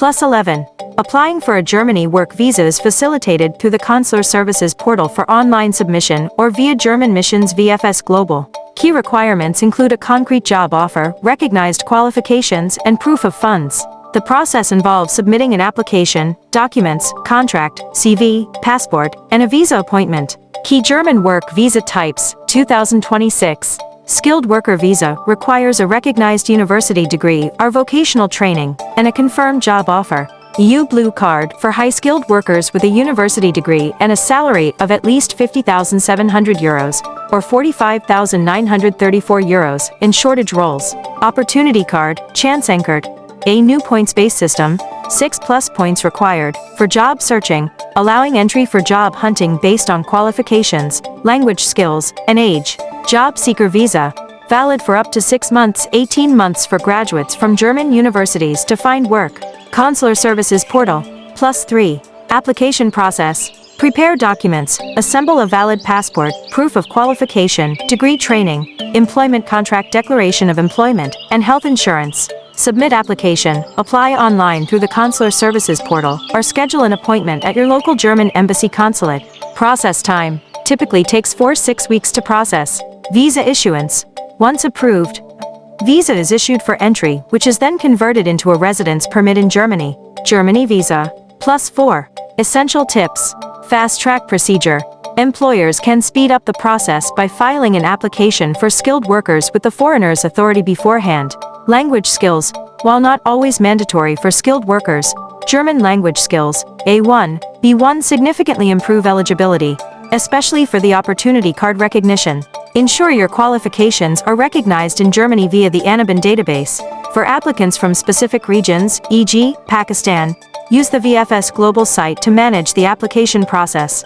+11. Applying for a Germany work visa is facilitated through the Consular Services portal for online submission or via German missions VFS Global. Key requirements include a concrete job offer, recognized qualifications, and proof of funds. The process involves submitting an application, documents, contract, CV, passport, and a visa appointment. Key German work visa types, 2026. Skilled worker visa requires a recognized university degree or vocational training, and a confirmed job offer. EU Blue Card for high-skilled workers with a university degree and a salary of at least €50,700 or €45,934 in shortage roles. Opportunity Card, Chancenkarte, a new points-based system, 6+ points required, for job searching, allowing entry for job hunting based on qualifications, language skills, and age. Job Seeker Visa, valid for up to 6 months, 18 months for graduates from German universities to find work. Consular Services Portal, +3. Application Process. Prepare documents, assemble a valid passport, proof of qualification, degree training, employment contract, declaration of employment, and health insurance. Submit application, apply online through the Consular Services portal, or schedule an appointment at your local German embassy consulate. Process time, typically takes 4-6 weeks to process. Visa issuance. Once approved, visa is issued for entry, which is then converted into a residence permit in Germany. Germany visa. +4. Essential tips. Fast-track procedure. Employers can speed up the process by filing an application for skilled workers with the Foreigners Authority beforehand. Language skills. While not always mandatory for skilled workers, German language skills, A1, B1 significantly improve eligibility, especially for the Opportunity Card recognition. Ensure your qualifications are recognized in Germany via the ANABIN database. For applicants from specific regions, e.g., Pakistan, use the VFS Global site to manage the application process.